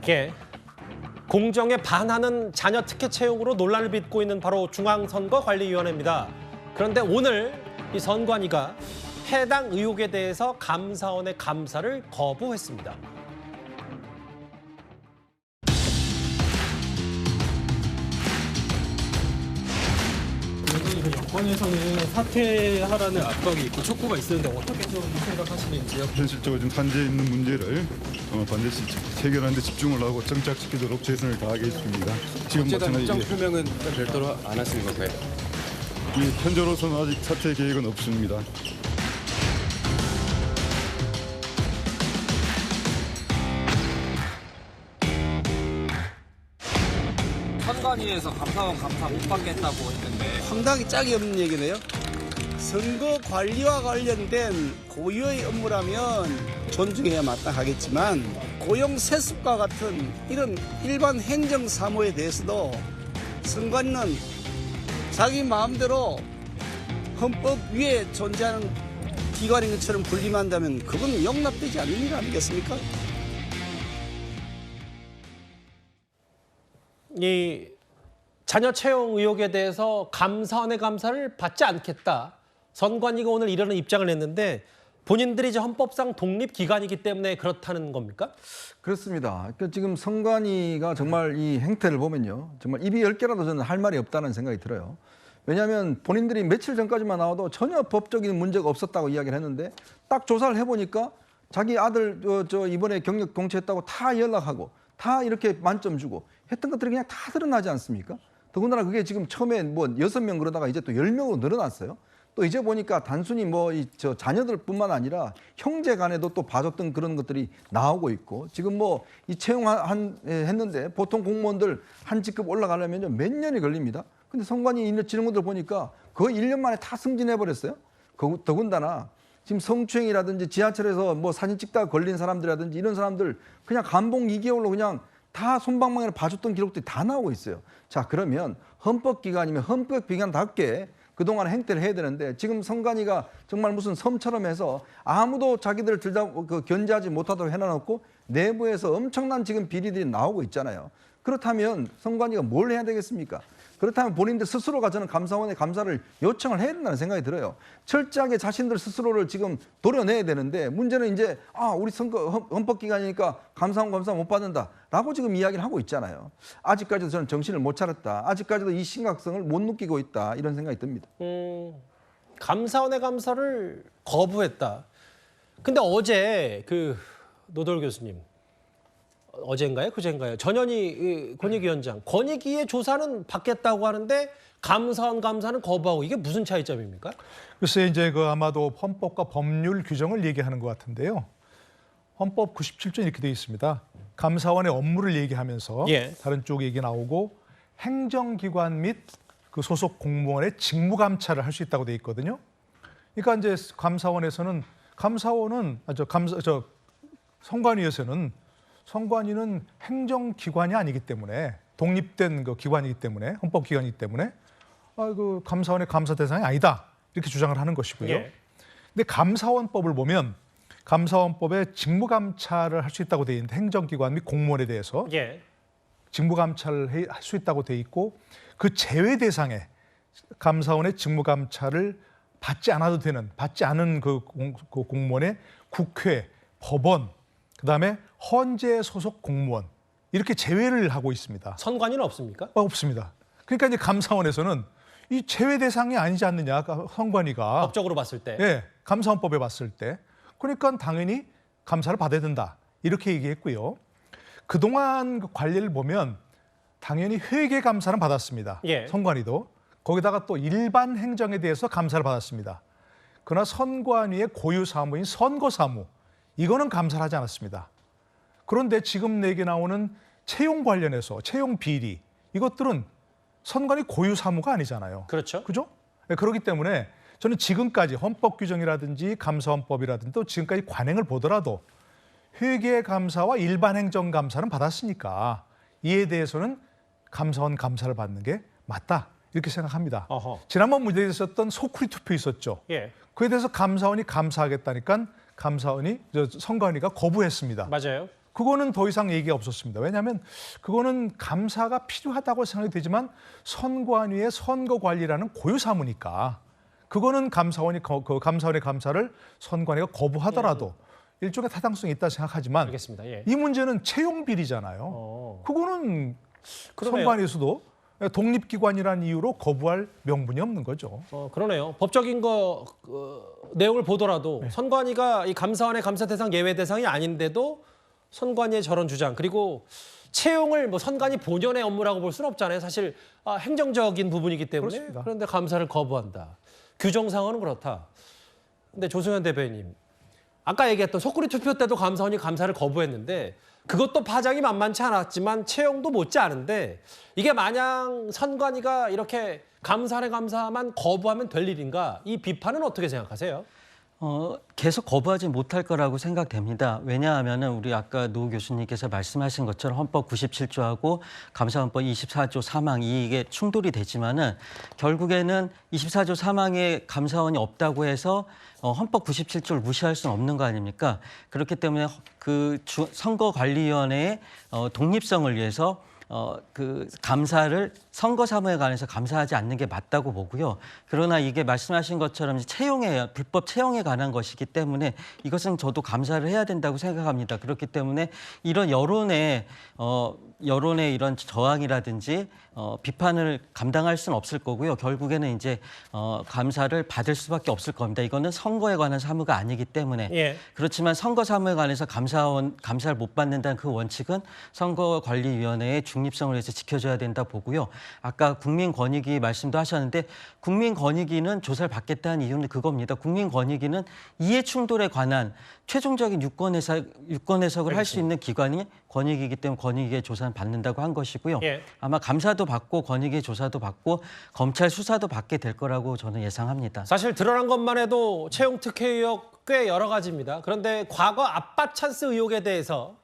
예. 공정에 반하는 자녀 특혜 채용으로 논란을 빚고 있는 바로 중앙선거관리위원회입니다. 그런데 오늘 이 선관위가 해당 의혹에 대해서 감사원의 감사를 거부했습니다. 여권에서는 사퇴하라는 압박이 있고 촉구가 있었는데 어떻게 좀 생각하시는지요? 현실적으로 지금 산재에 있는 문제를 반드시 해결하는 데 집중을 하고 정착시키도록 최선을 다하겠습니다. 지금 어쨌든 입장 마찬가지 표명은 별도로 안 하시는 건가요? 현재로서는 아직 사퇴 계획은 없습니다. 선관위에서 감사원 감사 못 받겠다고 했는데 상당히 짝이 없는 얘기네요. 선거 관리와 관련된 고유의 업무라면 존중해야 마땅하겠지만 고용 세습과 같은 이런 일반 행정 사무에 대해서도 선관위는 자기 마음대로 헌법 위에 존재하는 기관인 것처럼 분리한다면 그건 용납되지 않는 일 아니겠습니까? 이 자녀 채용 의혹에 대해서 감사원의 감사를 받지 않겠다. 선관위가 오늘 이러는 입장을 냈는데 본인들이 이제 헌법상 독립기관이기 때문에 그렇다는 겁니까? 그렇습니다. 그러니까 지금 선관위가 정말 이 행태를 보면요. 정말 입이 10개라도 저는 할 말이 없다는 생각이 들어요. 왜냐하면 본인들이 며칠 전까지만 나와도 전혀 법적인 문제가 없었다고 이야기를 했는데 딱 조사를 해보니까 자기 아들 이번에 경력 동체했다고 다 연락하고 다 이렇게 만점 주고 했던 것들이 그냥 다 드러나지 않습니까? 더군다나 그게 지금 처음에 뭐 6명 그러다가 이제 또 10명으로 늘어났어요. 또 이제 보니까 단순히 자녀들뿐만 아니라 형제 간에도 또 봐줬던 그런 것들이 나오고 있고 지금 뭐 이 했는데 보통 공무원들 한 직급 올라가려면 몇 년이 걸립니다. 근데 선관위 지는 것들 보니까 거의 1년 만에 다 승진해 버렸어요. 더군다나 지금 성추행이라든지 지하철에서 뭐 사진 찍다가 걸린 사람들이라든지 이런 사람들 그냥 감봉 2개월로 그냥 다 솜방망이를 봐줬던 기록들이 다 나오고 있어요. 자, 그러면 헌법기관이면 헌법기관답게 그동안 행태를 해야 되는데 지금 선관위가 정말 무슨 섬처럼 해서 아무도 자기들 견제하지 못하도록 해놔놓고 내부에서 엄청난 지금 비리들이 나오고 있잖아요. 그렇다면 선관위가 뭘 해야 되겠습니까? 그렇다면 본인들 스스로가 저는 감사원의 감사를 요청을 해야 된다는 생각이 들어요. 철저하게 자신들 스스로를 지금 도려내야 되는데 문제는 이제 우리 헌법기관이니까 감사원 감사 못 받는다라고 지금 이야기를 하고 있잖아요. 아직까지도 저는 정신을 못 차렸다. 아직까지도 이 심각성을 못 느끼고 있다. 이런 생각이 듭니다. 감사원의 감사를 거부했다. 근데 어제 노돌 교수님 어젠가요? 그젠가요? 전현희 권익위원장 권익위의 조사는 받겠다고 하는데 감사원 감사는 거부하고 이게 무슨 차이점입니까? 글쎄 이제 아마도 헌법과 법률 규정을 얘기하는 것 같은데요. 헌법 97조 이렇게 되어 있습니다. 감사원의 업무를 얘기하면서 다른 쪽 얘기 나오고 행정기관 및 그 소속 공무원의 직무 감찰을 할 수 있다고 되어 있거든요. 그러니까 이제 선관위는 행정기관이 아니기 때문에 독립된 기관이기 때문에 헌법기관이기 때문에 감사원의 감사 대상이 아니다 이렇게 주장을 하는 것이고요. 근데 감사원법을 보면 감사원법에 직무감찰을 할 수 있다고 되어 있는데 행정기관 및 공무원에 대해서 직무감찰을 할 수 있다고 되어 있고 그 제외 대상에 감사원의 직무감찰을 받지 않은 그 공무원의 국회, 법원, 그다음에 헌재 소속 공무원 이렇게 제외를 하고 있습니다. 선관위는 없습니까? 없습니다. 그러니까 이제 감사원에서는 이 제외 대상이 아니지 않느냐, 선관위가 법적으로 봤을 때. 네, 감사원법에 봤을 때. 그러니까 당연히 감사를 받아야 된다 이렇게 얘기했고요. 그동안 관리를 보면 당연히 회계 감사는 받았습니다. 선관위도 거기다가 또 일반 행정에 대해서 감사를 받았습니다. 그러나 선관위의 고유 사무인 선거 사무 이거는 감사를 하지 않았습니다. 그런데 지금 내게 나오는 채용 관련해서 채용 비리 이것들은 선관위 고유 사무가 아니잖아요. 그렇죠. 그죠? 네, 그렇기 때문에 저는 지금까지 헌법 규정이라든지 감사원법이라든지 또 지금까지 관행을 보더라도 회계 감사와 일반 행정 감사는 받았으니까 이에 대해서는 감사원 감사를 받는 게 맞다 이렇게 생각합니다. 지난번 문제에 있었던 소쿠리 투표 있었죠. 그에 대해서 감사원이 감사하겠다니까 선관위가 거부했습니다. 맞아요. 그거는 더 이상 얘기가 없었습니다. 왜냐하면 그거는 감사가 필요하다고 생각이 되지만 선관위의 선거 관리라는 고유 사무니까 그거는 감사원의 감사를 선관위가 거부하더라도 일종의 타당성이 있다 생각하지만 알겠습니다. 예. 이 문제는 채용 비리잖아요. 그거는 그러네요. 선관위에서도 독립기관이라는 이유로 거부할 명분이 없는 거죠. 그러네요. 법적인 내용을 보더라도 선관위가 이 감사원의 감사 대상 예외 대상이 아닌데도 선관위의 저런 주장 그리고 채용을 뭐 선관위 본연의 업무라고 볼 수는 없잖아요. 사실 행정적인 부분이기 때문에 그렇습니다. 그런데 감사를 거부한다. 규정상으로는 그렇다. 근데 조승현 대변인 아까 얘기했던 속구리 투표 때도 감사원이 감사를 거부했는데 그것도 파장이 만만치 않았지만 채용도 못지 않은데 이게 마냥 선관위가 이렇게 감사의 감사만 거부하면 될 일인가? 이 비판은 어떻게 생각하세요? 계속 거부하지 못할 거라고 생각됩니다. 왜냐하면은 우리 아까 노 교수님께서 말씀하신 것처럼 헌법 97조하고 감사헌법 24조 3항 이게 충돌이 되지만은 결국에는 24조 3항에 감사원이 없다고 해서 헌법 97조를 무시할 수는 없는 거 아닙니까? 그렇기 때문에 선거관리위원회의 독립성을 위해서 그 감사를 선거 사무에 관해서 감사하지 않는 게 맞다고 보고요. 그러나 이게 말씀하신 것처럼 불법 채용에 관한 것이기 때문에 이것은 저도 감사를 해야 된다고 생각합니다. 그렇기 때문에 이런 여론의 이런 저항이라든지 비판을 감당할 수는 없을 거고요. 결국에는 이제 감사를 받을 수밖에 없을 겁니다. 이거는 선거에 관한 사무가 아니기 때문에 예. 그렇지만 선거 사무에 관해서 감사를 못 받는다는 그 원칙은 선거관리위원회의 중립성을 위해서 지켜줘야 된다 보고요. 아까 국민권익위 말씀도 하셨는데 국민권익위는 조사를 받겠다는 이유는 그겁니다. 국민권익위는 이해 충돌에 관한 최종적인 유권 해석을 할 수 있는 기관이 권익위이기 때문에 권익위의 조사는 받는다고 한 것이고요. 예. 아마 감사도 받고 권익위의 조사도 받고 검찰 수사도 받게 될 거라고 저는 예상합니다. 사실 드러난 것만 해도 채용 특혜 의혹 꽤 여러 가지입니다. 그런데 과거 아빠 찬스 의혹에 대해서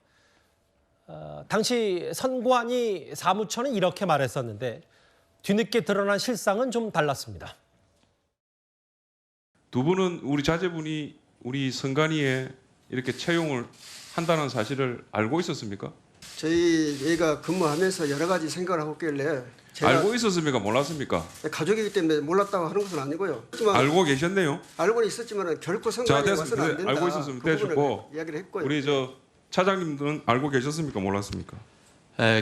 당시 선관위 사무처는 이렇게 말했었는데 뒤늦게 드러난 실상은 좀 달랐습니다. 두 분은 우리 자제분이 우리 선관위에 이렇게 채용을 한다는 사실을 알고 있었습니까? 저희가 근무하면서 여러 가지 생각을 하고 있길래 제가 알고 있었습니까? 몰랐습니까? 가족이기 때문에 몰랐다고 하는 것은 아니고요. 하지만 알고 계셨네요. 알고는 있었지만 결코 자, 선관위에 됐습니다. 와서는 안 된다. 알고 있었으면 그 부분을 되시고 이야기를 했고요. 우리 차장님들은 알고 계셨습니까? 몰랐습니까?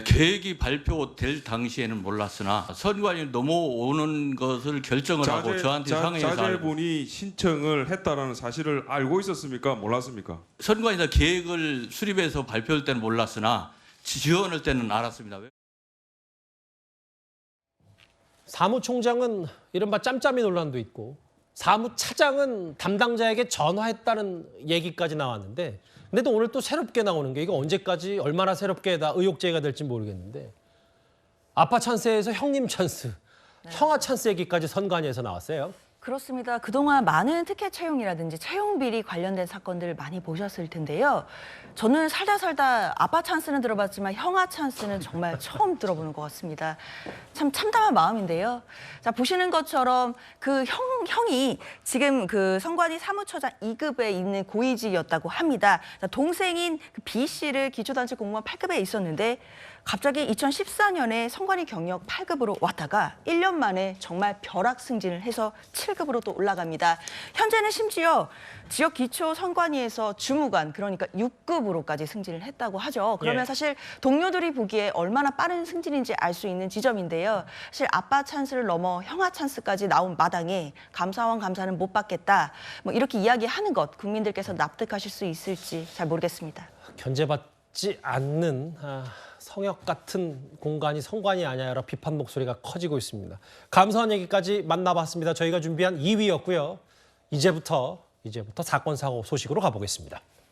계획이 발표될 당시에는 몰랐으나 선관위 넘어오는 것을 결정을 하고 저한테 상의해서 자제분이 신청을 했다라는 사실을 알고 있었습니까? 몰랐습니까? 선관위에서 계획을 수립해서 발표할 때는 몰랐으나 지원할 때는 알았습니다. 사무총장은 이른바 짬짬이 논란도 있고 사무차장은 담당자에게 전화했다는 얘기까지 나왔는데 근데 또 오늘 또 새롭게 나오는 게 이거 언제까지 얼마나 새롭게 다 의혹제가 될지 모르겠는데 아빠 찬스에서 형님 찬스, 형아 찬스 얘기까지 선관위에서 나왔어요. 그렇습니다. 그동안 많은 특혜 채용이라든지 채용 비리 관련된 사건들 많이 보셨을 텐데요. 저는 살다 아빠 찬스는 들어봤지만 형아 찬스는 정말 처음 들어보는 것 같습니다. 참 참담한 마음인데요. 자, 보시는 것처럼 그 형이 지금 그 선관위 사무처장 2급에 있는 고위직이었다고 합니다. 자, 동생인 그 B 씨를 기초단체 공무원 8급에 있었는데 갑자기 2014년에 선관위 경력 8급으로 왔다가 1년 만에 정말 벼락 승진을 해서 7급으로 또 올라갑니다. 현재는 심지어 지역 기초 선관위에서 주무관, 그러니까 6급으로까지 승진을 했다고 하죠. 그러면 사실 동료들이 보기에 얼마나 빠른 승진인지 알 수 있는 지점인데요. 사실 아빠 찬스를 넘어 형아 찬스까지 나온 마당에 감사원 감사는 못 받겠다. 뭐 이렇게 이야기하는 것 국민들께서 납득하실 수 있을지 잘 모르겠습니다. 견제받지 않는 성역 같은 공간이 선관위 아니야 여러 비판 목소리가 커지고 있습니다. 감사원 얘기까지 만나봤습니다. 저희가 준비한 2위였고요. 이제부터 사건 사고 소식으로 가보겠습니다.